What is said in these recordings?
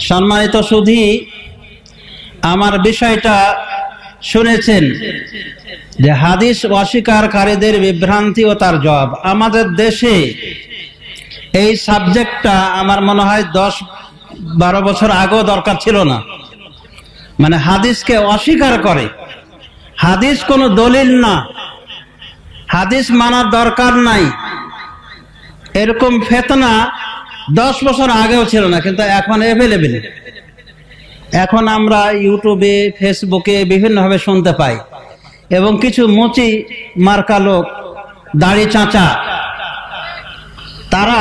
সম্মানিত সুধী, আমার বিষয়টা শুনেছেন যে হাদিস অস্বীকারীদের বিভ্রান্তি ও তার জবাব। আমাদের দেশে এই সাবজেক্টটা আমার মনে হয় 10-12 বছর আগেও দরকার ছিল না। মানে হাদিসকে অস্বীকার করে, হাদিস কোনো দলিল না, হাদিস মানার দরকার নাই, এরকম ফেতনা 10 বছর আগেও ছিল না, কিন্তু এখন অ্যাভেলেবেল। এখন আমরা ইউটিউবে, ফেসবুকে বিভিন্নভাবে শুনতে পাই, এবং কিছু মুচি মার্কা লোক, দাড়ি চাচা, তারা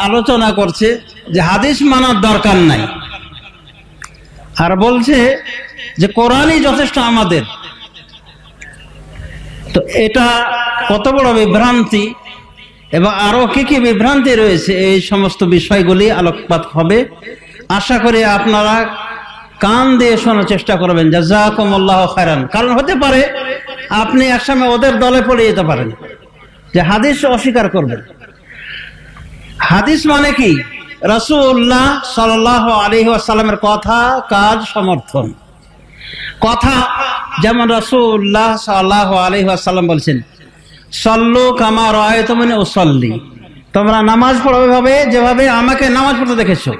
আলোচনা করছে যে হাদিস মানার দরকার নাই, আর বলছে যে কোরআনই যথেষ্ট আমাদের। তো এটা কত বড় বিভ্রান্তি, এবং আরো কি কি বিভ্রান্তি রয়েছে, এই সমস্ত বিষয়গুলি আলোকপাত হবে। আশা করি আপনারা কান দিয়ে শোনার চেষ্টা করবেন। জাযাকুমুল্লাহু খায়রান। কারণ হতে পারে আপনি একসময় ওদের দলে পড়ে যেতে পারেন যে হাদিস অস্বীকার করবেন। হাদিস মানে কি? রাসূলুল্লাহ সাল্লাল্লাহু আলাইহি ওয়াসাল্লামের কথা, কাজ, সমর্থন। কথা যেমন রাসূলুল্লাহ সাল্লাল্লাহু আলাইহি ওয়াসাল্লাম বলছেন, সাল্লু কামা রাআইতুমুনি উসাল্লি, তোমরা নামাজ পড়ো যেভাবে আমাকে নামাজ পড়তে দেখেছো।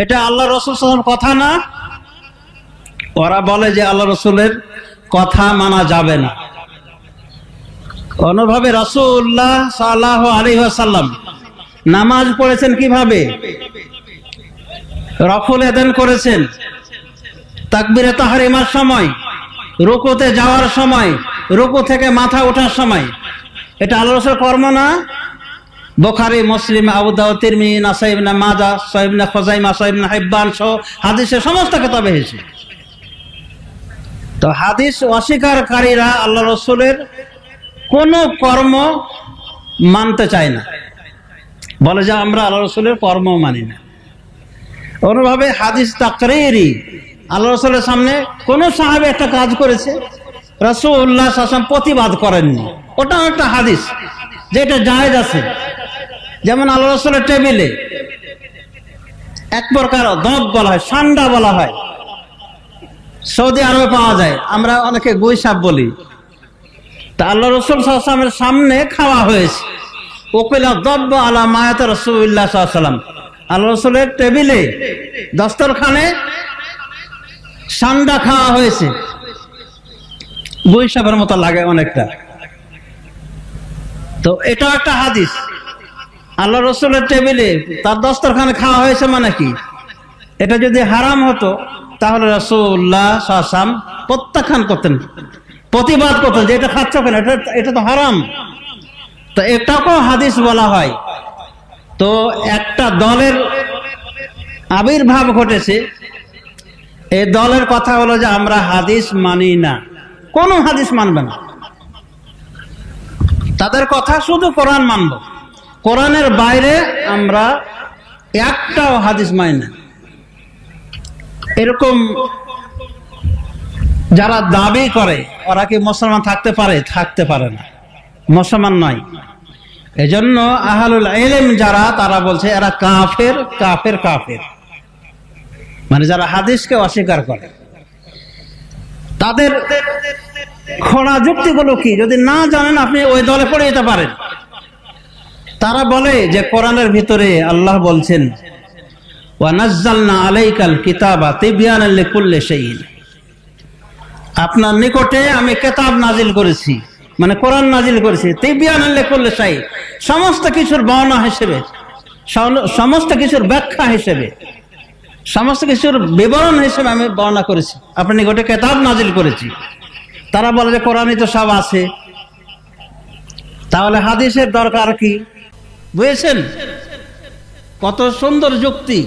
এটা আল্লাহ রাসূল সাল্লাল্লাহু আলাইহি ওয়াসাল্লামের কথা না? ওরা বলে যে আল্লাহ রাসূলের কথা মানা যাবে না। অনুভাবে রাসূলুল্লাহ সাল্লাল্লাহু আলাইহি ওয়াসাল্লাম নামাজ পড়েছেন কিভাবে? রফুল আযান করেছেন, তাকবীরে তাহরিমার সময়, রুকুতে যাওয়ার সময়, রুকু থেকে মাথা ওঠার সময়। এটা আল্লাহর রাসূলের কর্ম না? বুখারী, মুসলিম, আবু দাউদ, তিরমিজি, নাসাই, ইবনে মাজাহ, সহিহ ইবনে খুজাইমা, সহিহ ইবনে হিব্বান সহ হাদিসের সমস্ত কিতাবে এসেছে। তো হাদিস অস্বীকারীরা আল্লাহ রাসূলের কোন কর্ম মানতে চায় না, বলে যে আমরা আল্লাহ রাসূলের কর্ম মানি না। অনুভাবে হাদিস তাকরীরি, আল্লাহ রাসূলের সামনে কোন সাহাবী একটা কাজ করেছে, রাসূলুল্লাহ সাল্লাল্লাহু আলাইহি ওয়াসাল্লাম প্রতিবাদ করেননি, ওটা একটা হাদিস যেটা জায়েজ আছে। যেমন আল্লাহ রাসূলের টেবিলে এক প্রকার দব বলা হয়, সান্ডা বলা হয়, সৌদি আরবে পাওয়া যায়, আমরা অনেকে গুইসাপ বলি। তা আল্লাহ রাসূল সাল্লাল্লাহু আলাইহি ওয়াসাল্লামের সামনে খাওয়া হয়েছে। ওকিলা দব আলা মায়াত রাসূলুল্লাহ সাল্লাল্লাহু আলাইহি ওয়াসাল্লাম, আল্লাহ রাসূলের টেবিলে, দস্তরখানে সান্ডা খাওয়া হয়েছে, গুইসাপের মতো লাগে অনেকটা। তো এটা একটা হাদিস। আল্লাহ রাসূলের টেবিলে, তার দস্তরখানে খাওয়া হয়েছে মানে কি? এটা যদি হারাম হতো তাহলে রাসূলুল্লাহ সাল্লাল্লাহু আলাইহি ওয়াসাল্লাম প্রত্যাখ্যান করতেন, প্রতিবাদ করতেন যে এটা খাচ্ছ কেন, এটা তো হারাম। তো এটাকেও হাদিস বলা হয়। তো একটা দলের আবির্ভাব ঘটেছে, এই দলের কথা হলো যে আমরা হাদিস মানি না, কোন হাদিস মানবে না। তাদের কথা শুধু কোরআন মানব, কোরআনের বাইরে আমরা একটাও হাদিস মানি না। এরকম যারা দাবি করে, ওরা কি মুসলমান থাকতে পারে? থাকতে পারে না, মুসলমান নয়। এজন্য আহলুল ইলম যারা, তারা বলছে এরা কাফের, কাফের, কাফের। মানে যারা হাদিসকে অস্বীকার করে, তাদের খোঁড়া যুক্তিগুলো কি যদি না জানেন আপনি ওই দলে পড়ে যেতে পারেন। তারা বলে যে কোরআনের ভিতরে আল্লাহ বলছেন, ওয়া নাযালনা আলাইকাল কিতাবা তিবয়ানাল লিকুল্লি শাইইন, আপনার নিকটে আমি কিতাব নাজিল করেছি, মানে কোরআন নাজিল করেছি, তিবয়ানাল লিকুল্লি শাইইন, সমস্ত কিছুর বর্ণনা হিসেবে, সমস্ত কিছুর ব্যাখ্যা হিসেবে, সমস্ত কিছুর বিবরণ হিসেবে আমি বর্ণনা করেছি, আপনার নিকটে কিতাব নাজিল করেছি। তারা বলে যে কোরআনই তো সব আছে, তাহলে হাদিসের দরকার কি? বুঝেছেন কত সুন্দর যুক্তি।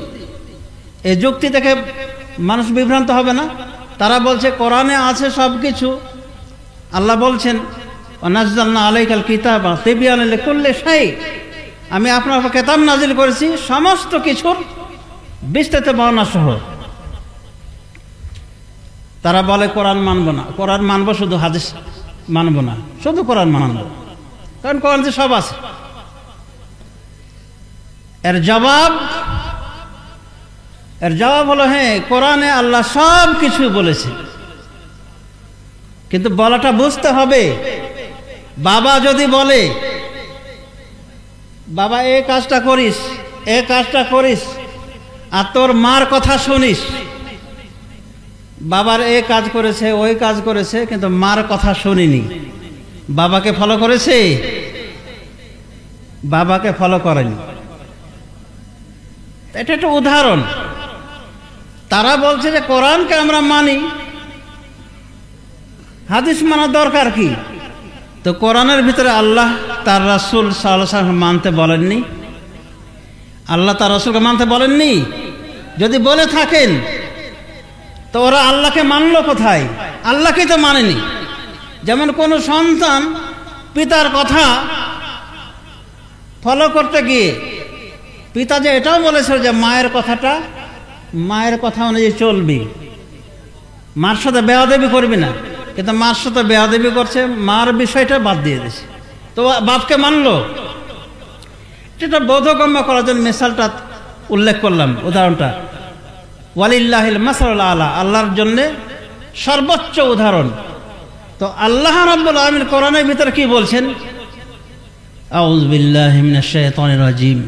এই যুক্তি থেকে মানুষ বিভ্রান্ত হবে না। তারা বলছে কোরআনে আছে সবকিছু, আল্লাহ বলছেন ওয়া নাযালনা আলাইকাল কিতাবা তিবয়ানাল লিকুল্লি শাইইন, আমি আপনার উপর কিতাব নাজিল করেছি সমস্ত কিছুর বিস্তারিত বর্ণনা সহ। তারা বলে কোরআন মানবো না, কোরআন মানবো শুধু হাদিস মানবো না, শুধু কোরআন মানবো, কারণ কোরআন যে সব আছে। এর জবাব এর জবাব হলো, হ্যাঁ, কোরআনে আল্লাহ সব কিছু বলেছে, কিন্তু বলাটা বুঝতে হবে। বাবা যদি বলে, বাবা এই কাজটা করিস, এই কাজটা করিস, আর তোর মার কথা শুনিস, বাবার এই কাজ করেছে, ওই কাজ করেছে, কিন্তু মার কথা শুনিনি, বাবাকে ফলো করেছে? বাবাকে ফলো করেনি। এটা একটা উদাহরণ। তারা বলছে যে কোরআনকে আমরা মানি, হাদিস মানার দরকার কি? তো কোরআনের ভিতরে আল্লাহ তার রাসূল সাল্লাল্লাহু আলাইহি ওয়াসাল্লাম মানতে বলেননি? আল্লাহ তার রাসূলকে মানতে বলেননি? যদি বলে থাকেন তো ওরা আল্লাহকে মানলো কোথায়? আল্লাহকেই তো মানেনি। যেমন কোনো সন্তান পিতার কথা ফলো করতে গিয়ে পিতা যে এটাও বলেছিল যে মায়ের কথা অনুযায়ী চলবি, মার সাথে বেয়াদবি করবি না, কিন্তু মার সাথে বেয়াদবি করছে, মার বিষয়টা বাদ দিয়ে দিছে, তো বাপকে মানলো। এটা বোধগম্য করার জন্য মিসালটা উল্লেখ করলাম, উদাহরণটা। ওয়ালিল্লাহিল মাসালুল আলা, আল্লাহর জন্য সর্বোচ্চ উদাহরণ। তো আল্লাহ রাব্বুল আলামিন কোরআনের ভিতরে কি বলছেন? আউযু বিল্লাহি মিনাশ শাইতানির রাজিম।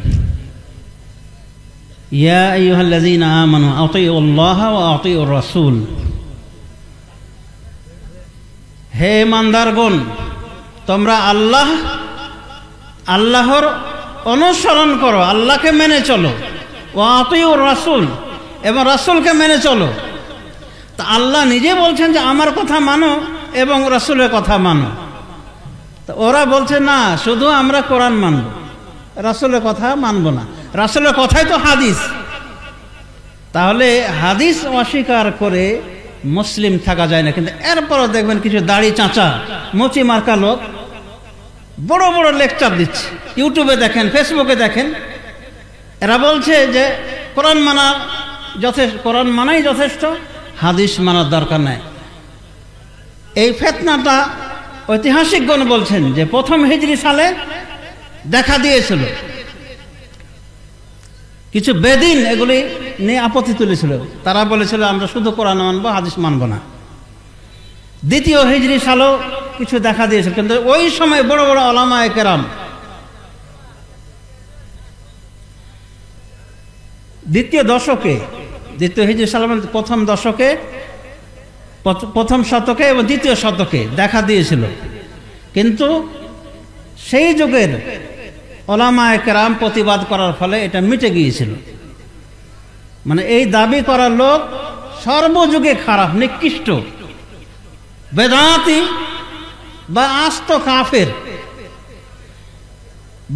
ইয়া আইয়ুহাল্লাযীনা আমানু আতিউল্লাহা ওয়া আতিউর রাসূল। হে ঈমানদারগণ, তোমরা আল্লাহর অনুসরণ করো, আল্লাহকে মেনে চলো। ওয়া আতিউর রাসূল, এবং রাসূলকে মেনে চলো। তা আল্লাহ নিজে বলছেন যে আমার কথা মানো এবং রাসূলের কথা মানো। তো ওরা বলছে না, শুধু আমরা কোরআন মানব, রাসূলের কথা মানব না। রাসূলের কথাই তো হাদিস। তাহলে হাদিস অস্বীকার করে মুসলিম থাকা যায় না। কিন্তু এরপরও দেখবেন কিছু দাড়ি চাঁচা মুচি মার্কা লোক বড় বড় লেকচার দিচ্ছে, ইউটিউবে দেখেন, ফেসবুকে দেখেন। এরা বলছে যে কোরআন মানাই যথেষ্ট, হাদিস মানার দরকার নাই। এই ফিতনাটা ঐতিহাসিকগণ বলছেন যে প্রথম হিজরি সালে দেখা দিয়েছিল। কিছু বেদিন এগুলি নিয়ে আপত্তি তুলেছিল। তারা বলেছিল আমরা শুধু কোরআন মানবো, হাদিস মানবো না। দ্বিতীয় হিজরি সালেও কিছু দেখা দিয়েছিল, কিন্তু ওই সময় বড় বড় উলামায়ে কেরাম দ্বিতীয় হিজরি সালের প্রথম শতকে এবং দ্বিতীয় শতকে দেখা দিয়েছিল। কিন্তু সেই যুগের উলামায়ে কেরাম প্রতিবাদ করার ফলে এটা মিটে গিয়েছিল। মানে এই দাবি করার লোক সর্বযুগে খারাপ, নিকৃষ্ট, বেদাতি বা আস্ত কাফের।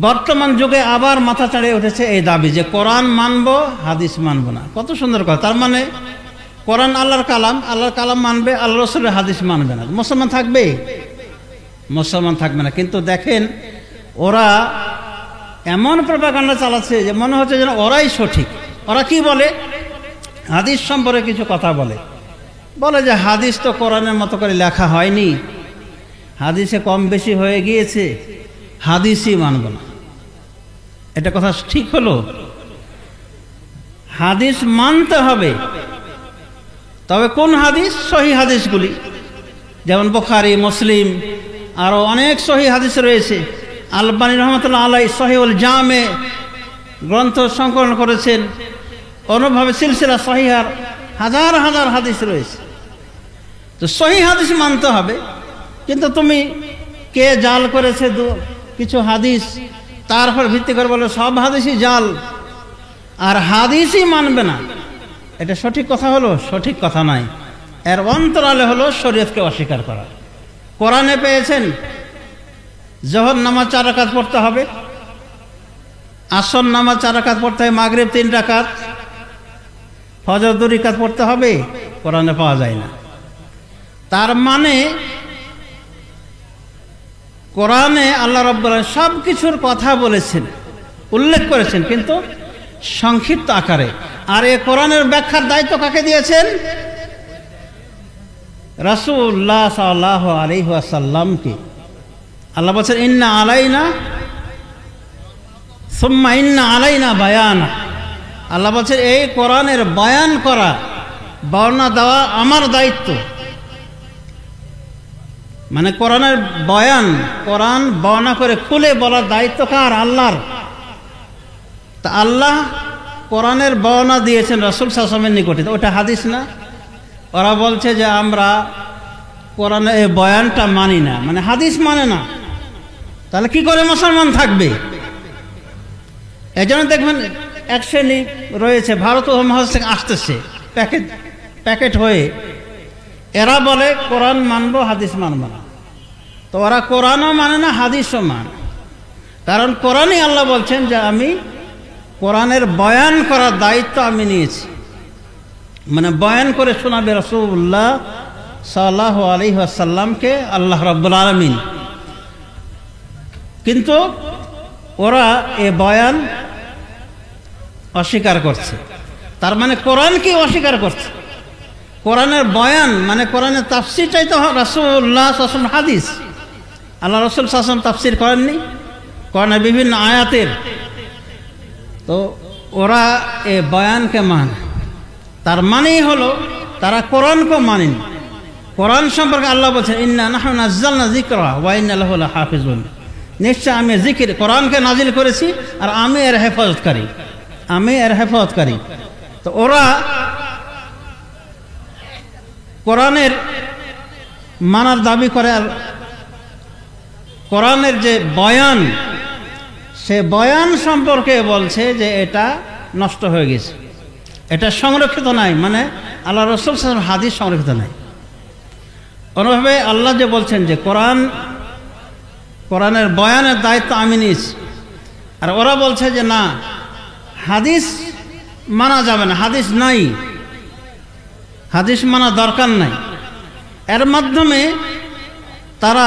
বর্তমান যুগে আবার মাথা চাড়িয়ে উঠেছে এই দাবি যে কোরআন মানবো, হাদিস মানবো না। কত সুন্দর কথা! তার মানে কোরআন আল্লাহর কালাম মানবে, আল্লাহ রাসূলের হাদিস মানবে না, মুসলমান থাকবে? মুসলমান থাকবে না। কিন্তু দেখেন ওরা এমন প্রপাগান্ডা চালাচ্ছে যে মনে হচ্ছে যেন ওরাই সঠিক। ওরা কি বলে? হাদিস সম্পর্কে কিছু কথা বলে যে হাদিস তো কোরআনের মতো করে লেখা হয়নি, হাদিসে কম বেশি হয়ে গিয়েছে, হাদিসই মানব না। এটা কথা ঠিক হলো? হাদিস মানতে হবে, তবে কোন হাদিস? সহিহ হাদিসগুলি, যেমন বুখারী, মুসলিম, আরও অনেক সহিহ হাদিস রয়েছে। আলবানী রহমাতুল্লাহ আলাইহি সহিহুল জামে গ্রন্থ সংকলন করেছেন। অনুভাবে সিলসিলা সহিহার হাজার হাজার হাদিস রয়েছে। তো সহিহ হাদিস মানতে হবে, কিন্তু তুমি কে জাল করেছে কিছু হাদিস, তারপর ভিত্তি করে বলে সব হাদিসই জাল আর হাদিসই মানবে না, এটা সঠিক কথা হলো? সঠিক কথা নয়। এর অন্তরালে হলো শরীয়তকে অস্বীকার করা। কোরআনে পেয়েছেন জোহর নামাজ 4 রাকাত পড়তে হবে, আসর নামাজ 4 রাকাত পড়তে হবে, মাগরিব 3 রাকাত, ফজর 2 রাকাত পড়তে হবে, কোরআনে পাওয়া যায় না। তার মানে কোরআনে আল্লাহ রাব্বুল আলামিন সব কিছুর কথা বলেছেন, উল্লেখ করেছেন, কিন্তু সংক্ষিপ্ত আকারে। আর এই কোরআনের ব্যাখ্যার দায়িত্ব কাকে দিয়েছেন? রাসূলুল্লাহ সাল্লাল্লাহু আলাইহি ওয়াসাল্লামকে। আল্লাহ বলছেন ইন্না আলাইনা সুম্মা ইন্না আলাইনা বায়ানা। আল্লাহ বলছেন এই কোরআনের বয়ান করা, বর্ণনা দেওয়া আমার দায়িত্ব। মানে কোরআনের বয়ান, কোরআন বর্ণনা করে খুলে বলার দায়িত্ব কার? আল্লাহর। তা আল্লাহ কোরআনের বর্ণনা দিয়েছেন রাসূল সাল্লাল্লাহু আলাইহি ওয়াসাল্লামের নিকটে, ওটা হাদিস না? ওরা বলছে যে আমরা কোরআনের এই বয়ানটা মানি না, মানে হাদিস মানে না। তাহলে কি করে মুসলমান থাকবে? এই জন্য দেখবেন এক শ্রেণী রয়েছে ভারত ও মহাদেশ থেকে আসতেছে প্যাকেট হয়ে, এরা বলে কোরআন মানবো, হাদিস মানব না। তো ওরা কোরআনও মানে না, হাদিসও মানে। কারণ কোরআনই আল্লাহ বলছেন যে আমি কোরআনের বয়ান করার দায়িত্ব আমি নিয়েছি, মানে বয়ান করে শোনাবে রাসূলুল্লাহ সাল্লাল্লাহু আলাইহি ওয়াসাল্লামকে আল্লাহ রাব্বুল আলামিন। কিন্তু ওরা এ বয়ান অস্বীকার করছে, তার মানে কোরআনকে অস্বীকার করছে। কোরআনের বয়ান মানে কোরআনের তাফসীরটাই তো রাসূলুল্লাহ সাল্লাল্লাহু আলাইহি ওয়াসাল্লাম হাদিস। আল্লাহ রাসূল সাল্লাল্লাহু আলাইহি ওয়াসাল্লাম তাফসীর করেননি কোরআনের বিভিন্ন আয়াতের? তো ওরা এ বয়ানকে মানে, তার মানেই হলো তারা কোরআনকে মানেন। কোরআন সম্পর্কে আল্লাহ বলছেন ইন্না নাহনু নাযালনা যিকরা ওয়া ইন্না লাহু লাহাফিজুন, নিশ্চয় আমি জিকির কোরআনকে নাজিল করেছি আর আমি এর হেফাজতকারী, আমি এর হেফাজতকারী। তো ওরা কোরআনের মানার দাবি করে, আর কোরআনের যে বয়ান, সে বয়ান সম্পর্কে বলছে যে এটা নষ্ট হয়ে গেছে, এটা সংরক্ষিত নাই, মানে আল্লাহ রাসূল সাল্লাল্লাহু আলাইহি ওয়াসাল্লাম হাদিস সংরক্ষিত নাই। অন্যভাবে আল্লাহ যে বলছেন যে কোরআনের বয়ানের দায়িত্ব আমি নিয়েছি, আর ওরা বলছে যে না, হাদিস মানা যাবে না, হাদিস নাই, হাদিস মানা দরকার নাই। এর মাধ্যমে তারা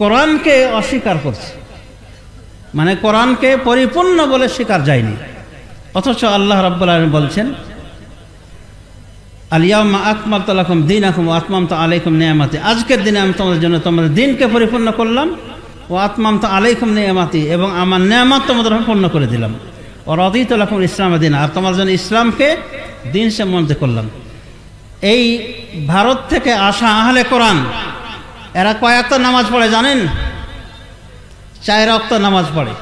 কোরআনকে অস্বীকার করছে, মানে কোরআনকে পরিপূর্ণ বলে স্বীকার যায়নি। অথচ আল্লাহ রাব্বুল আলামিন বলছেন আল ইয়াউমা আকমালতু লাকুম দীনাকুম ওয়া আতমামতু আলাইকুম নিয়ামতি, আজকের দিনে আমি তোমাদের জন্য তোমাদের দিনকে পরিপূর্ণ করলাম, ওয়া আতমামতু আলাইকুম নিয়ামতি, এবং আমার নিয়ামত তোমাদের উপর পূর্ণ করে দিলাম, ওয়া রাদিতু লাকুম ইসলাম দিন, আর তোমাদের জন্য ইসলামকে দিন সে মনে করলাম। এই ভারত থেকে আসা আহলে কোরআন এরা কয় ওয়াক্ত নামাজ পড়ে জানেন? 4 ওয়াক্ত নামাজ পড়ে।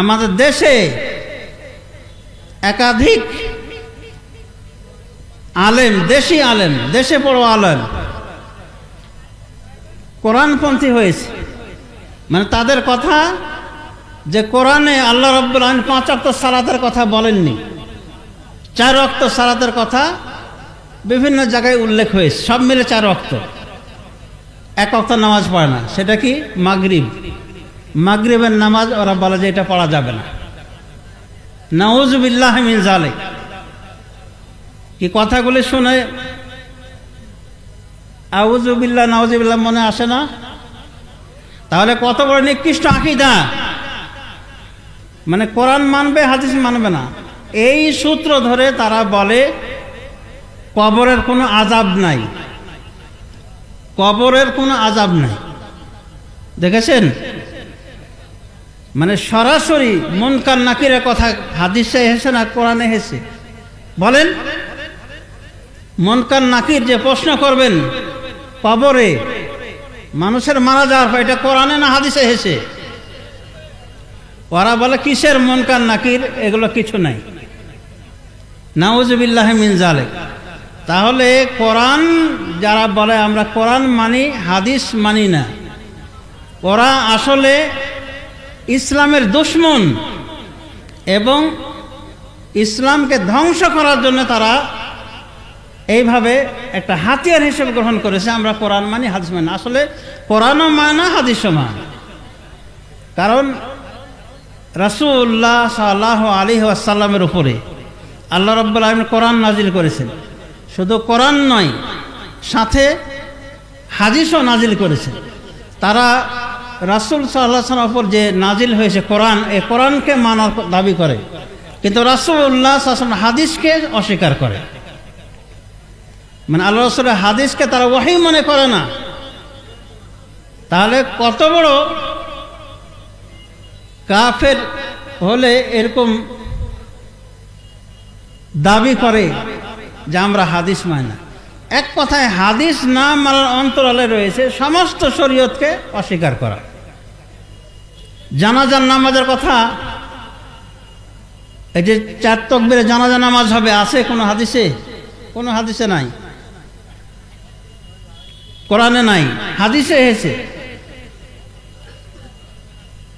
আমাদের দেশে একাধিক আলেম, দেশি আলেম, দেশে পড়ো আলেম কোরআনপন্থী হয়েছে। মানে তাদের কথা যে কোরআনে আল্লাহ রাব্বুল আলামিন 5 ওয়াক্ত সালাতের কথা বলেননি, 4 ওয়াক্ত সালাতের কথা বিভিন্ন জায়গায় উল্লেখ হয়েছে, সব মিলে 4 ওয়াক্ত। 1 ওয়াক্ত নামাজ পড়ে না, সেটা কি? মাগরিবের নামাজ ওরা বলে যে এটা পড়া যাবে না। নাউযু বিল্লাহি মিন যালিক। কি কথাগুলি শুনে আউযু বিল্লাহ নাউযু বিল্লাহ মনে আসে না? তাহলে কত বড় নিকৃষ্ট আকীদা! মানে কোরআন মানবে, হাদিস মানবে না। এই সূত্র ধরে তারা বলে কবরের কোনো আযাব নাই, কবরের কোনো আযাব নাই। দেখেছেন? মানে সরাসরি মুনকার নাকিরের কথা হাদিসে এসেছে না কোরআনে এসেছে? বলেন, মুনকার নাকির যে প্রশ্ন করবেন কবরে মানুষের মারা যাওয়ার পর, এটা কোরআনে না হাদিসে এসেছে? ওরা বলে কিসের মুনকার নাকির, এগুলো কিছু নাই। নাউযু বিল্লাহি মিন যালিক। তাহলে কোরআন যারা বলে আমরা কোরআন মানি, হাদিস মানি না, ওরা আসলে ইসলামের দুশমন এবং ইসলামকে ধ্বংস করার জন্য তারা এইভাবে একটা হাতিয়ার হিসেবে গ্রহণ করেছে। আমরা কোরআন মানি, হাদিস মানি। আসলে কোরআনও মানা, হাদিসও মানা। কারণ রাসূলুল্লাহ সাল্লাল্লাহু আলাইহি ওয়াসাল্লামের উপরে আল্লাহ রাব্বুল আলামিন কোরআন নাজিল করেছেন। শুধু কোরআন নয়, সাথে হাদিসও নাজিল করেছেন। তারা রাসূল সাল্লাল্লাহু আলাইহি ওয়াসাল্লামের উপর যে নাজিল হয়েছে কোরআন, এই কোরআনকে মানার দাবি করে, কিন্তু রাসূলুল্লাহ সাল্লাল্লাহু আলাইহি ওয়াসাল্লাম হাদিসকে অস্বীকার করে। মানে আল্লাহ রাসূলের হাদিসকে তারা ওহী মনে করে না। তাহলে কত বড় কাফের হলে এরকম দাবি করে যে আমরা হাদিস মানি না। এক কথায় হাদিস না মানার অন্তরালে রয়েছে সমস্ত শরীয়তকে অস্বীকার করা। জানাজার নামাজের কথা, এই যে 4 তাকবীরে জানাজা নামাজ হবে, আছে কোনো হাদিসে? কোনো হাদিসে নাই, কোরআনে নাই, হাদিসে এসেছে।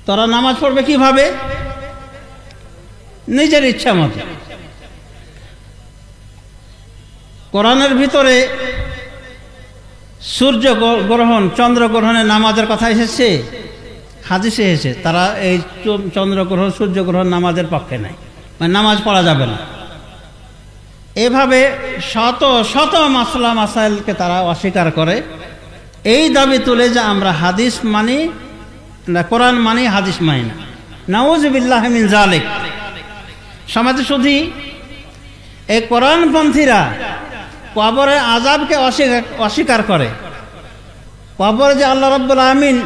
তোরা নামাজ পড়বে কিভাবে? নিজের ইচ্ছা মতো। কোরআনের ভিতরে সূর্য গ্রহণ, চন্দ্র গ্রহণের নামাজের কথা এসেছে, হাদিসে এসেছে। তারা এই চন্দ্রগ্রহণ সূর্যগ্রহণ নামাজের পক্ষে নাই, মানে নামাজ পড়া যাবে না। এভাবে শত শত মাসলা মাসাইলকে তারা অস্বীকার করে, এই দাবি তুলে যে আমরা হাদিস মানি না, কোরআন মানি, হাদিস মানি না। নাউযুবিল্লাহি মিন যালিক। সমাজে শুধু এই কোরআনপন্থীরা কবরের আযাবকে অস্বীকার করে। কবরে যে আল্লাহ রাব্বুল আমিন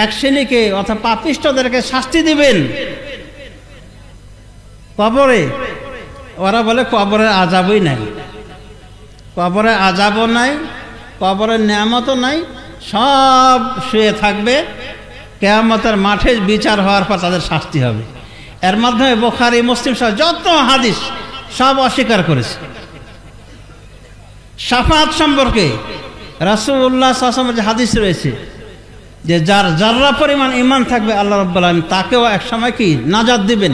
এক শ্রেণীকে অর্থাৎ পাপিষ্ঠদেরকে শাস্তি দিবেন কবরে, ওরা বলে কবরের আযাবই নাই, কবরের আযাবও নাই, কবরের নিয়ামতও নাই, সব শুয়ে থাকবে, কিয়ামতের মাঠে বিচার হওয়ার পর তাদের শাস্তি হবে। এর মাধ্যমে বুখারী মুসলিম সহ যত হাদিস সব অস্বীকার করেছে। শাফাআত সম্পর্কে রাসূলুল্লাহ সাল্লাল্লাহু আলাইহি ওয়াসাল্লামের যে হাদিস রয়েছে যে যার যাররা পরিমাণ ঈমান থাকবে আল্লাহ রাব্বুল আলামিন তাকেও একসময় কি নাজাত দিবেন,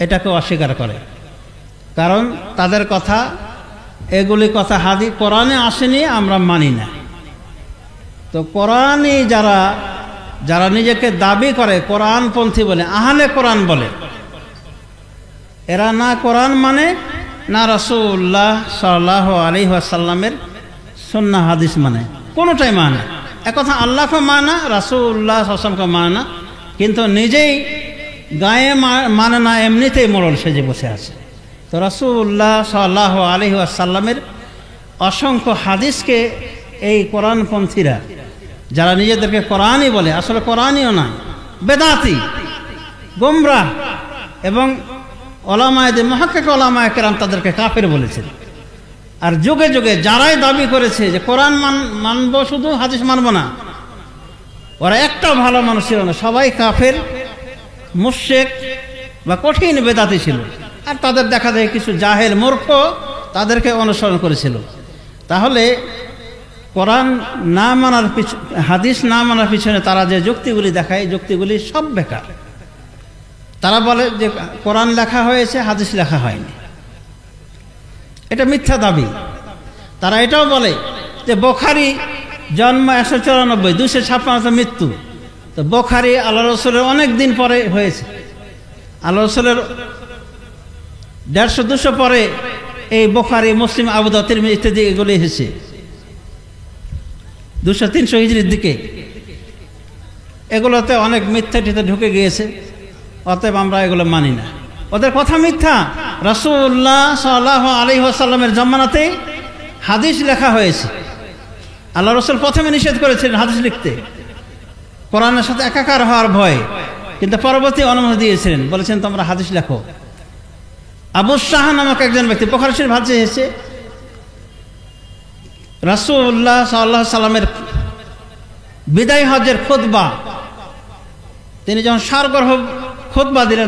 এটাকে অস্বীকার করে। কারণ তাদের কথা, এগুলি কথা হাদিস কোরআনে আসেনি, আমরা মানি না। তো কোরআনই যারা নিজেকে দাবি করে কোরআনপন্থী বলে, আহলে কোরআন বলে, এরা না কোরআন মানে না রাসূলুল্লাহ সাল্লাল্লাহু আলাইহি ওয়াসাল্লামের সুন্নাহ হাদিস মানে, কোনোটাই মানে। একথা আল্লাহকে মানে, রাসূলুল্লাহ সাল্লাল্লাহু আলাইহি ওয়াসাল্লামকে মানে না, কিন্তু নিজেই গায়ে মানে না, এমনিতেই মোড়ল সেজে বসে আছে। তো রাসূলুল্লাহ সাল্লাল্লাহু আলাইহি ওয়াসাল্লামের অসংখ্য হাদিসকে এই কোরআনপন্থীরা যারা নিজেদেরকে কোরআনই বলে, আসলে কোরআনইও না, বেদাতি, গোমরাহ, এবং ওলামায়ে মুহাক্কিক ওলামায়ে কেরাম তাদেরকে কাফের বলেছেন। আর যুগে যুগে যারাই দাবি করেছে যে কোরআন মানবো শুধু, হাদিস মানবো না, ওরা একটাও ভালো মানুষ ছিল না, সবাই কাফের, মুশরিক বা কঠিন বেদাতি ছিল। আর তাদের দেখা যায় কিছু জাহেল মূর্খ তাদেরকে অনুসরণ করেছিল। তাহলে কোরআন না মানার হাদিস না মানার পিছনে তারা যে যুক্তিগুলি দেখায়, যুক্তিগুলি সব বেকার। তারা বলে যে কোরআন লেখা হয়েছে, হাদিস লেখা হয়নি, এটা মিথ্যা দাবি। তারা এটাও বলে যে বুখারী জন্ম 194, 256 মৃত্যু। তো বুখারী আল্লাহ রাসূলের অনেক দিন পরে হয়েছে, আল্লাহ রাসূলের 150-200 পরে এই বুখারী, মুসলিম, আবু দাউদ, তিরমিজি ইত্যাদি এগুলি এসেছে 200-300 হিজরির দিকে। এগুলোতে অনেক মিথ্যা টিথ্যা ঢুকে গিয়েছে, অতএব আমরা এগুলো মানি না। ওদের কথা মিথ্যা। রাসূলুল্লাহ সাল্লাল্লাহু আলাইহি ওয়াসাল্লামের জামানাতে হাদিস লেখা হয়েছে। আল্লাহ রাসূল প্রথমে নিষেধ করেছিলেন হাদিস লিখতে, কোরআনের সাথে একাকার হওয়ার ভয়, কিন্তু পরবর্তী অনুমতি দিয়েছিলেন, বলেছেন তোমরা হাদিস লেখো। আবু শাহ নামক একজন ব্যক্তি, বুখারী শরীফ হাদিসে এসেছে, রাসূলুল্লাহ সাল্লাল্লাহু আলাইহি ওয়াসাল্লামের বিদায় হজের খুতবা, তিনি যখন সারগর্ভ খুতবা দিলেন,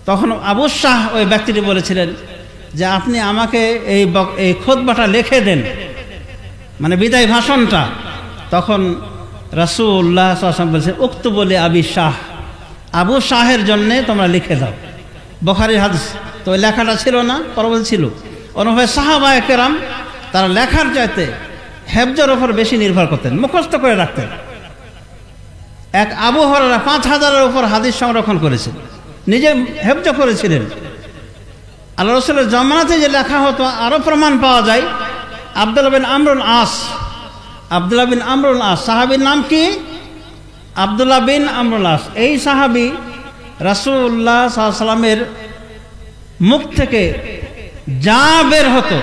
তখন আবু শাহ ওই ব্যক্তিটি বলেছিলেন যে আপনি আমাকে এই খুতবাটা লিখে দেন, মানে বিদায় ভাষণটা। তখন রাসূলুল্লাহ সাল্লাল্লাহু আলাইহি ওয়াসাল্লাম বলেছেন উক্তুবু লি আবি শাহ, আবু শাহের জন্যে তোমরা লিখে দাও। বুখারীর হাদিস। তো ওই লেখাটা ছিল না, পরবর্তী ছিল। অনুভবে সাহাবায়ে কেরাম তারা লেখার চাইতে হেফজের ওপর বেশি নির্ভর করতেন, মুখস্থ করে রাখতেন। এক আবু হুরায়রা 5000-এর উপর হাদিস সংরক্ষণ করেছেন, নিজে হেফজ করেছিলেন। আল্লাহ রাসূলের জামানাতে যে লেখা হতো আরও প্রমাণ পাওয়া যায়। আব্দুল্লাহ বিন আমরুল আস, আব্দুল্লাহ বিন আমরুল আস সাহাবীর নাম কি? আব্দুল্লাহ বিন আমরুল আস। এই সাহাবী রাসূলুল্লাহ সাল্লাল্লাহু আলাইহি ওয়াসাল্লামের মুখ থেকে যা বের হতো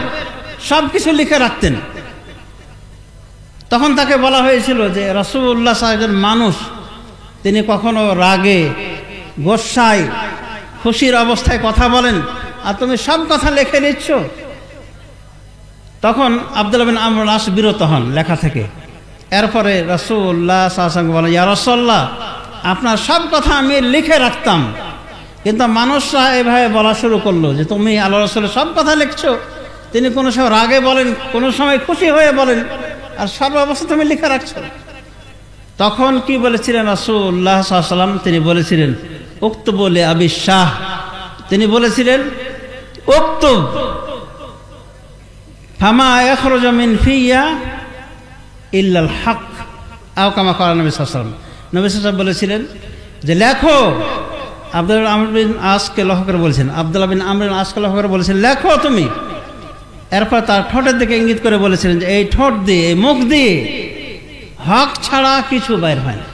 সব কিছু লিখে রাখতেন। তখন তাকে বলা হয়েছিল যে রাসূলুল্লাহ সাল্লাল্লাহু আলাইহি ওয়াসাল্লাম মানুষ, তিনি কখনো রাগে, গোসায়, খুশির অবস্থায় কথা বলেন, আর তুমি সব কথা লিখে নিচ্ছ। তখন আব্দুল্লাহ বিন আমর আস বিরত হন লেখা থেকে। এরপরে রাসূলুল্লাহ সাল্লাল্লাহু আলাইহি ওয়াসাল্লাম বলেন, ইয়া রাসূলুল্লাহ, আপনার সব কথা আমি লিখে রাখতাম, কিন্তু মানুষরা এভাবে বলা শুরু করলো যে তুমি আল্লাহ রাসূলের সব কথা লিখছো। তিনি কোনো সময় রাগে বলেন, কোনো সময় খুশি হয়ে বলেন, আর সব অবস্থা তুমি লিখে রাখছো। তখন কি বলেছিলেন রাসূলুল্লাহ সাল্লাল্লাহু আলাইহি ওয়াসাল্লাম? তিনি বলেছিলেন, উক্তুব লি আবি শাহ। তিনি বলেছিলেন, উক্তুব ফামা ইয়াখরুজু মিন ফিয়া ইল্লাল হক, আও কামা ক্বালা নবী সাল্লাল্লাহু আলাইহি ওয়াসাল্লাম। নবী সাল্লাল্লাহু আলাইহি ওয়াসাল্লাম বলেছিলেন যে লেখো। আব্দুল্লাহ আমর বিন আসকে লক্ষ্য করে বলেছেন, আব্দুল্লাহ বিন আমর বিন আসকে লক্ষ্য করে বলেছেন, লেখো তুমি। এরপর তার ঠোঁটের দিকে ইঙ্গিত করে বলেছিলেন যে এই ঠোঁট দিয়ে, এই মুখ দিয়ে হক ছাড়া কিছু বাইর হয় না।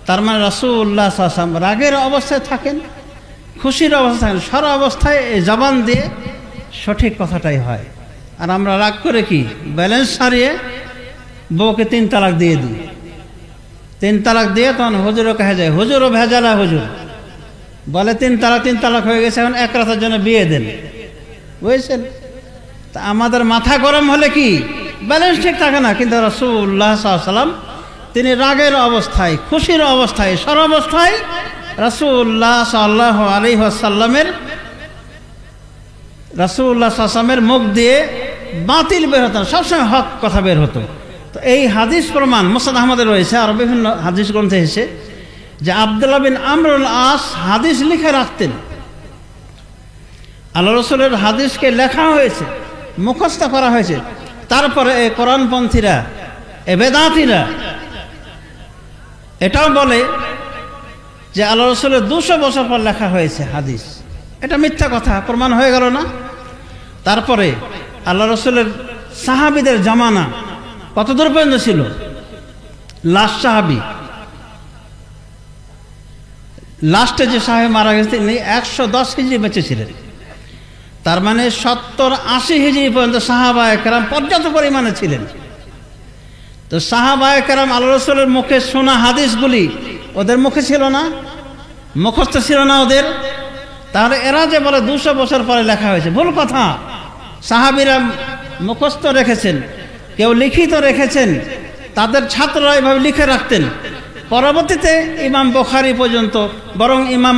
তার মানে রাসূলুল্লাহ সাল্লাল্লাহু আলাইহি ওয়াসাল্লাম রাগের অবস্থায় থাকেন, খুশির অবস্থায় থাকেন, সারা অবস্থায় এই জবান দিয়ে সঠিক কথাটাই হয়। আর আমরা রাগ করে কি ব্যালেন্স হারিয়ে বউকে 3 তালাক দিয়ে দিই। 3 তালাক দিয়ে তখন হুজুরও কাছে যায়, হুজুরও ভেজালা, হুজুর বলে 3 তালাক হয়ে গেছে, এখন 1 রাতের জন্য বিয়ে দেন। বুঝেছেন? তা আমাদের মাথা গরম হলে কি ব্যালেন্স ঠিক থাকে না। কিন্তু রাসূলুল্লাহ সাল্লাল্লাহু আলাইহি ওয়াসাল্লাম তিনি রাগের অবস্থায়, খুশির অবস্থায়, সর্বাবস্থায় রাসূলুল্লাহ সাল্লাল্লাহু আলাইহি ওয়াসাল্লামের মুখ দিয়ে বাতিল বের হতো না, সবসময় হক কথা বের হতো। তো এই হাদিস প্রমাণ মুসনাদ আহমদে রয়েছে, আর বিভিন্ন হাদিস গ্রন্থে এসেছে যে আব্দুল্লাহ বিন আমর আল আস হাদিস লিখে রাখতেন। আল্লাহ রাসূলের হাদিসকে লেখা হয়েছে, মুখস্থ করা হয়েছে। তারপরে এই কোরআনপন্থীরা, এ বেদাতীরা এটাও বলে যে আল্লাহ রাসূলের 200 বছর পর লেখা হয়েছে হাদিস। এটা মিথ্যা কথা, প্রমাণ হয়ে গেল না? তারপরে আল্লাহ রাসূলের সাহাবীদের জামানা কত দূর পর্যন্ত ছিল? লাস্ট সাহাবী, লাস্টে যে সাহাবী মারা গেছে তিনি 110 হিজরি বেঁচে ছিলেন। তার মানে 70-80 হিজরি পর্যন্ত সাহাবায়ে কেরাম পর্যাপ্ত পরিমাণে ছিলেন। তো সাহাবায়ে কেরাম আল্লাহ রাসূলের মুখে শোনা হাদিসগুলি ওদের মুখে ছিল না, মুখস্থ ছিল না ওদের। তাহলে এরা যে বলে 200 বছর পরে লেখা হয়েছে, ভুল কথা। সাহাবীরা মুখস্থ রেখেছেন, কেউ লিখিত রেখেছেন, তাদের ছাত্ররা এভাবে লিখে রাখতেন। পরবর্তীতে ইমাম বুখারী পর্যন্ত, বরং ইমাম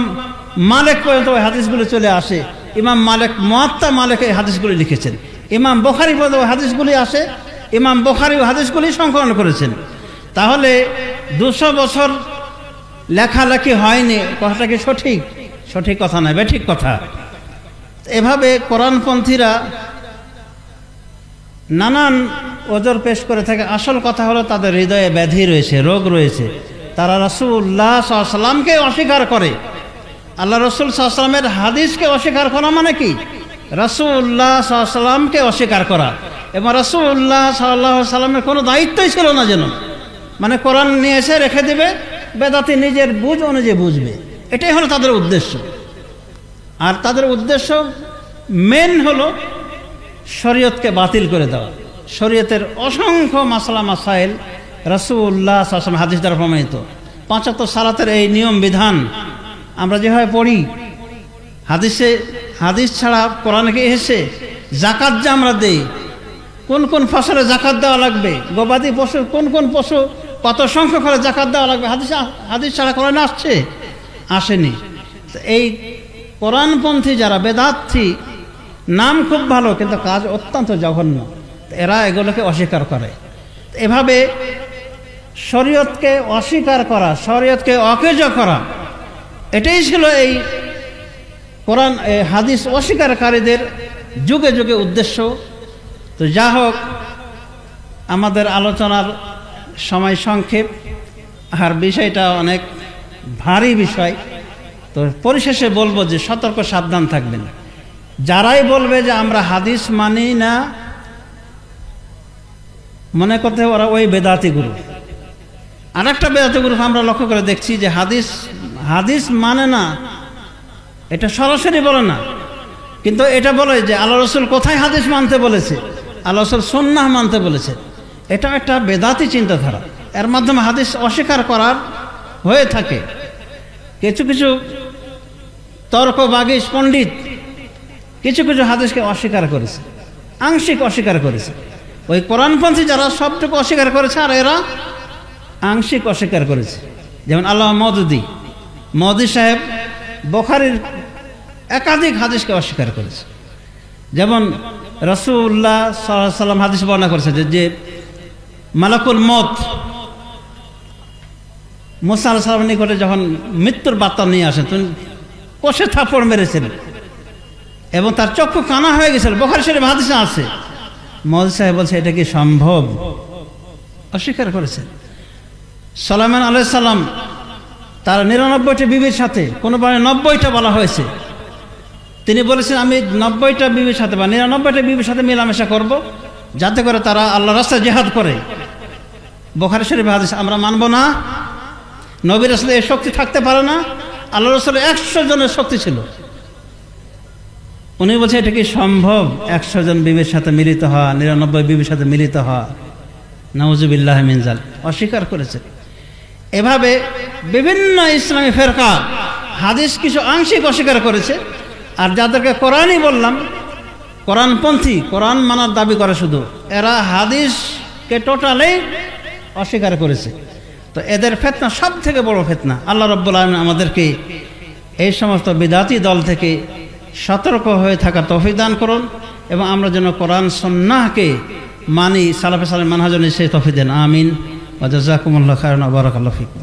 মালিক পর্যন্ত ওই হাদিসগুলি চলে আসে। ইমাম মালিক, মুয়াত্তা মালিক এই হাদিসগুলি লিখেছেন। ইমাম বুখারী পর্যন্ত ওই হাদিসগুলি আসে, ইমাম বুখারী ওই হাদিসগুলি সংকলন করেছেন। তাহলে 200 বছর লেখালেখি হয়নি, কথাটা কি সঠিক? সঠিক কথা নয়, বেঠিক কথা। এভাবে কোরআনপন্থীরা নানান ওজর পেশ করে থাকে। আসল কথা হলো তাদের হৃদয়ে ব্যাধি রয়েছে, রোগ রয়েছে। তারা রাসূলুল্লাহ সাল্লাল্লাহু আলাইহি ওয়াসাল্লামকে অস্বীকার করে। আল্লাহ রাসূল সাল্লাল্লাহু আলাইহি ওয়াসাল্লামের হাদিসকে অস্বীকার করা মানে কি? রাসূলুল্লাহ সাল্লাল্লাহু আলাইহি ওয়াসাল্লামকে অস্বীকার করা। এবং রাসূলুল্লাহ সাল্লাল্লাহু আলাইহি ওয়াসাল্লামের কোনো দায়িত্বই ছিল না যেন, মানে কোরআন নিয়ে এসে রেখে দেবে, বেদাতি নিজের বুঝ অনুযায়ী বুঝবে, এটাই হলো তাদের উদ্দেশ্য। আর তাদের উদ্দেশ্য মেন হলো শরীয়তকে বাতিল করে দেওয়া। শরীয়তের অসংখ্য মাসলা মাসাইল রাসূলুল্লাহ সাল্লাল্লাহু আলাইহি ওয়াসাল্লাম হাদিস দ্বারা প্রমাণিত। 5 ওয়াক্ত সালাতের এই নিয়ম বিধান আমরা যেভাবে পড়ি, হাদিস ছাড়া কোরআনে এসেছে। যাকাত যে আমরা দেই, কোন কোন ফসলে যাকাত দেওয়া লাগবে, গবাদি পশু কোন কোন পশু কত সংখ্যক হলে যাকাত দেওয়া লাগবে, হাদিস ছাড়া কোরআনে আসেনি। এই কোরআনপন্থী যারা বেদাতী, নাম খুব ভালো কিন্তু কাজ অত্যন্ত জঘন্য, এরা এগুলোকে অস্বীকার করে। এভাবে শরীয়তকে অস্বীকার করা, শরীয়তকে অকেজ করা, এটাই ছিল এই কোরআন হাদিস অস্বীকারীদের যুগে যুগে উদ্দেশ্য। তো যা হোক, আমাদের আলোচনার সময় সংক্ষেপ, আর বিষয়টা অনেক ভারী বিষয়। তো পরিশেষে বলবো যে সতর্ক সাবধান থাকবেন। যারাই বলবে যে আমরা হাদিস মানি না, মনে করতে ওরা ওই বেদাতি গ্রুপ। আর একটা বেদাতি গ্রুপ আমরা লক্ষ্য করে দেখছি যে হাদিস মানে না, এটা সরাসরি বলে না, কিন্তু এটা বলে যে আল্লাহ রাসূল কোথায় হাদিস মানতে বলেছে, আল্লাহ রাসূল সুন্নাহ মানতে বলেছে। এটা একটা বেদাতি চিন্তাধারা, এর মাধ্যমে হাদিস অস্বীকার করার হয়ে থাকে। কিছু কিছু তর্ক বাগিশ পণ্ডিত কিছু কিছু হাদিসকে অস্বীকার করেছে, আংশিক অস্বীকার করেছে। ওই কোরআনপন্থী যারা সবটুকু অস্বীকার করেছে, আর এরা আংশিক অস্বীকার করেছে। যেমন আল্লামা মওদুদী সাহেব বুখারীর একাধিক হাদিসকে অস্বীকার করেছে। যেমন রাসূলুল্লাহ সাল্লাল্লাহু আলাইহি ওয়াসাল্লাম হাদিস বর্ণনা করেছে যে মালাকুল মউত মুসা আলাইহিস সালামের নিকটে যখন মৃত্যুর বার্তা নিয়ে আসেন, তিনি কষে থাপ্পড় মেরেছিলেন এবং তার চক্ষু কানা হয়ে গেছিল। বুখারী শরীফ হাদিসে আছে। মওদুদী সাহেব বলছে এটা কি সম্ভব? অস্বীকার করেছেন। সুলাইমান আলাইহিস সালাম তার 99টি বিবির সাথে, কোনো মানে 90টা বলা হয়েছে, তিনি বলেছেন আমি 90টা বিবির সাথে বা 99টা বিবির সাথে মেলামেশা করব, যাতে করে তারা আল্লাহর রাস্তায় জিহাদ করে। বুখারী শরীফ হাদিস আমরা মানব না। নবী রাসূলের এই শক্তি থাকতে পারে না। আল্লাহ রাসূলের 100 জনের শক্তি ছিল। উনি বলছে এটা কি সম্ভব 100 জন বিবির সাথে মিলিত হওয়া, 99 বিবির সাথে মিলিত হওয়া? নাউযুবিল্লাহ মিন যালিক, অস্বীকার করেছে। এভাবে বিভিন্ন ইসলামী ফেরকা হাদিস কিছু আংশিক অস্বীকার করেছে, আর যাদেরকে কোরআনই বললাম, কোরআনপন্থী, কোরআন মানার দাবি করে শুধু, এরা হাদিসকে টোটালি অস্বীকার করেছে। তো এদের ফিতনা সব থেকে বড় ফিতনা। আল্লাহ রাব্বুল আলামিন আমাদেরকে এই সমস্ত বিদাতি দল থেকে সতর্ক হয়ে থাকা তৌফিক দান করুন, এবং আমরা যেন কোরআন সুন্নাহকে মানি, সালাফে সালেহ মানহাজ অনুযায়ী সেই তৌফিক দেন। আমিন। ওয়া জাযাকুমুল্লাহু খাইরান ওয়া বারাকাল্লাহু ফিকুম।